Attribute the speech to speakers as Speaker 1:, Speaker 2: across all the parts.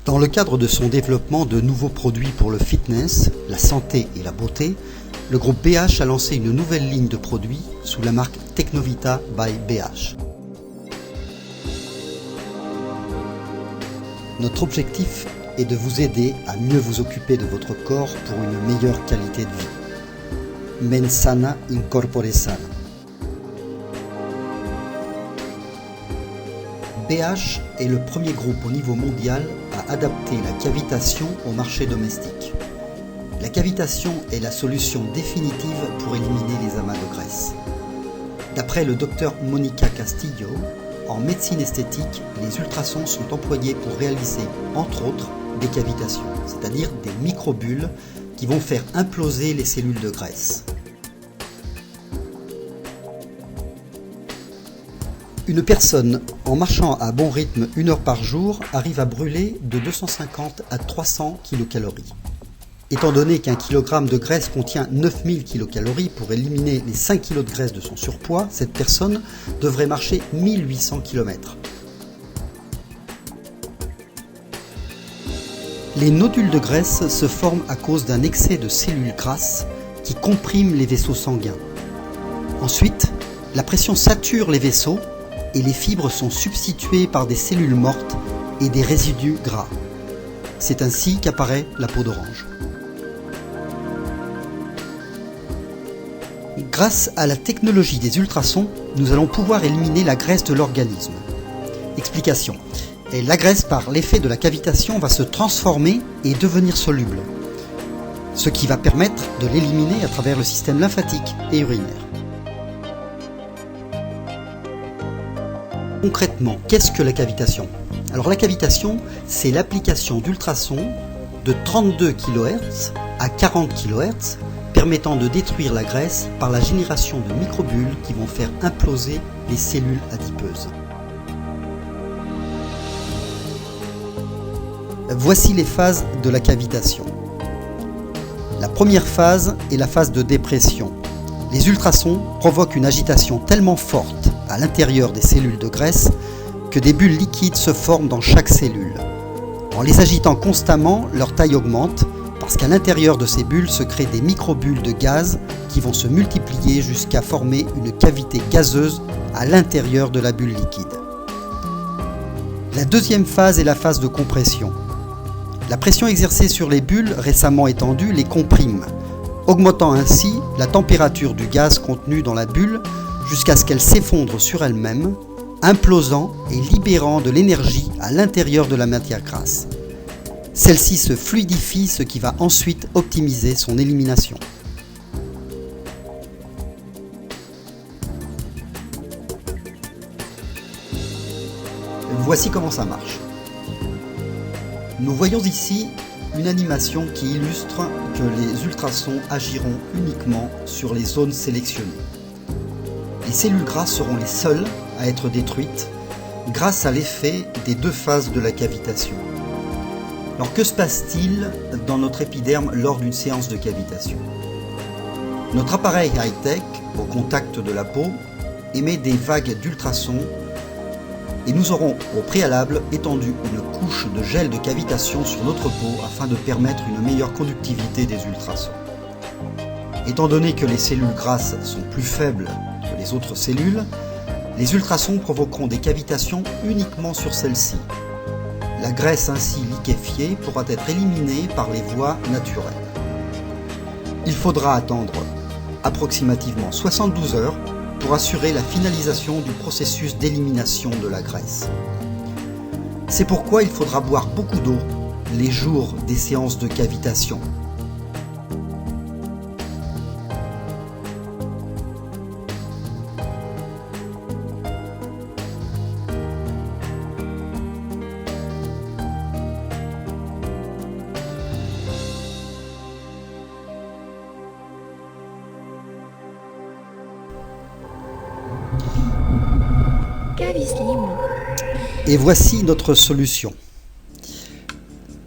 Speaker 1: Dans le cadre de son développement de nouveaux produits pour le fitness, la santé et la beauté, le groupe BH a lancé une nouvelle ligne de produits sous la marque Technovita by BH. Notre objectif est de vous aider à mieux vous occuper de votre corps pour une meilleure qualité de vie. Mens sana in corpore sano. BH est le premier groupe au niveau mondial à adapter la cavitation au marché domestique. La cavitation est la solution définitive pour éliminer les amas de graisse. D'après le docteur Monica Castillo, en médecine esthétique, les ultrasons sont employés pour réaliser, entre autres, des cavitations, c'est-à-dire des microbules qui vont faire imploser les cellules de graisse. Une personne, en marchant à bon rythme 1 heure par jour, arrive à brûler de 250 à 300 kcal. Étant donné qu'un kilogramme de graisse contient 9000 kcal, pour éliminer les 5 kg de graisse de son surpoids, cette personne devrait marcher 1800 km. Les nodules de graisse se forment à cause d'un excès de cellules grasses qui compriment les vaisseaux sanguins. Ensuite, la pression sature les vaisseaux et les fibres sont substituées par des cellules mortes et des résidus gras. C'est ainsi qu'apparaît la peau d'orange. Grâce à la technologie des ultrasons, nous allons pouvoir éliminer la graisse de l'organisme. Explication. Et la graisse, par l'effet de la cavitation, va se transformer et devenir soluble, ce qui va permettre de l'éliminer à travers le système lymphatique et urinaire. Concrètement, qu'est-ce que la cavitation? Alors la cavitation, c'est l'application d'ultrasons de 32 kHz à 40 kHz permettant de détruire la graisse par la génération de microbules qui vont faire imploser les cellules adipeuses. Voici les phases de la cavitation. La première phase est la phase de dépression. Les ultrasons provoquent une agitation tellement forte à l'intérieur des cellules de graisse que des bulles liquides se forment dans chaque cellule. En les agitant constamment, leur taille augmente parce qu'à l'intérieur de ces bulles se créent des microbules de gaz qui vont se multiplier jusqu'à former une cavité gazeuse à l'intérieur de la bulle liquide. La deuxième phase est la phase de compression. La pression exercée sur les bulles récemment étendues les comprime, augmentant ainsi la température du gaz contenu dans la bulle jusqu'à ce qu'elle s'effondre sur elle-même, implosant et libérant de l'énergie à l'intérieur de la matière grasse. Celle-ci se fluidifie, ce qui va ensuite optimiser son élimination. Voici comment ça marche. Nous voyons ici une animation qui illustre que les ultrasons agiront uniquement sur les zones sélectionnées. Les cellules grasses seront les seules à être détruites grâce à l'effet des deux phases de la cavitation. Alors que se passe-t-il dans notre épiderme lors d'une séance de cavitation? Notre appareil high-tech, au contact de la peau, émet des vagues d'ultrasons et nous aurons au préalable étendu une couche de gel de cavitation sur notre peau afin de permettre une meilleure conductivité des ultrasons. Étant donné que les cellules grasses sont plus faibles que les autres cellules, les ultrasons provoqueront des cavitations uniquement sur celles-ci. La graisse ainsi liquéfiée pourra être éliminée par les voies naturelles. Il faudra attendre approximativement 72 heures pour assurer la finalisation du processus d'élimination de la graisse. C'est pourquoi il faudra boire beaucoup d'eau les jours des séances de cavitation.
Speaker 2: Cavislim.
Speaker 1: Et voici notre solution.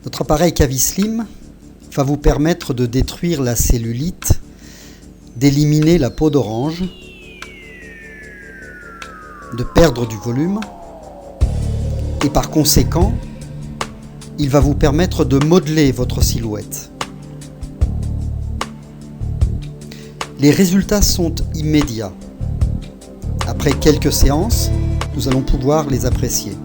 Speaker 1: Notre appareil Cavislim va vous permettre de détruire la cellulite, d'éliminer la peau d'orange, de perdre du volume et par conséquent il va vous permettre de modeler votre silhouette. Les résultats sont immédiats. Après quelques séances, nous allons pouvoir les apprécier.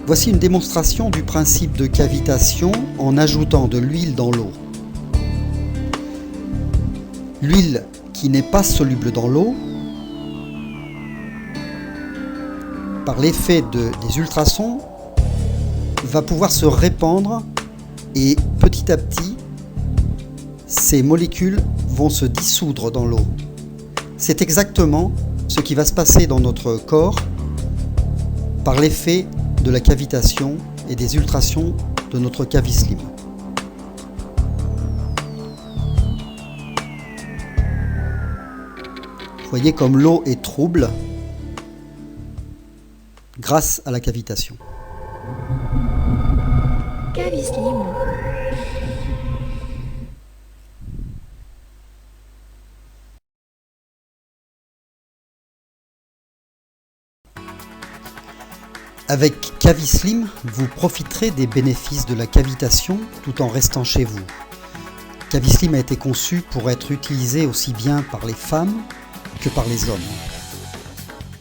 Speaker 1: Voici une démonstration du principe de cavitation en ajoutant de l'huile dans l'eau. L'huile qui n'est pas soluble dans l'eau, par l'effet des ultrasons, va pouvoir se répandre et petit à petit, ces molécules vont se dissoudre dans l'eau. C'est exactement ce qui va se passer dans notre corps par l'effet de la cavitation et des ultrasons de notre Cavislim. Vous voyez comme l'eau est trouble grâce à la cavitation.
Speaker 2: Cavislim.
Speaker 1: Avec Cavislim, vous profiterez des bénéfices de la cavitation tout en restant chez vous. Cavislim a été conçu pour être utilisé aussi bien par les femmes que par les hommes.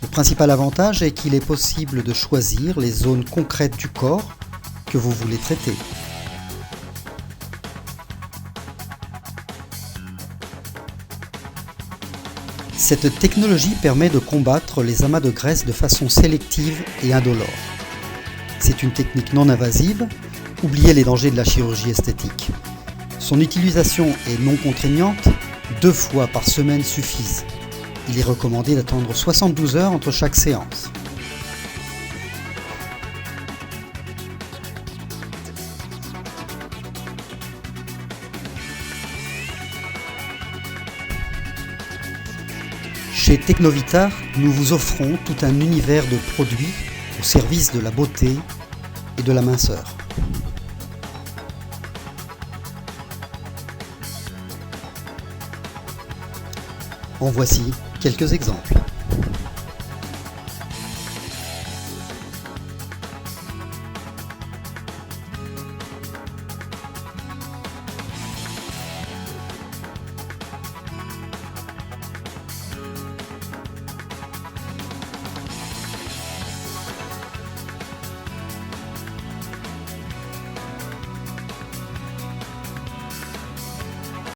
Speaker 1: Le principal avantage est qu'il est possible de choisir les zones concrètes du corps que vous voulez traiter. Cette technologie permet de combattre les amas de graisse de façon sélective et indolore. C'est une technique non invasive, oubliez les dangers de la chirurgie esthétique. Son utilisation est non contraignante, 2 fois par semaine suffisent. Il est recommandé d'attendre 72 heures entre chaque séance. Chez Technovitar, nous vous offrons tout un univers de produits au service de la beauté et de la minceur. En voici quelques exemples.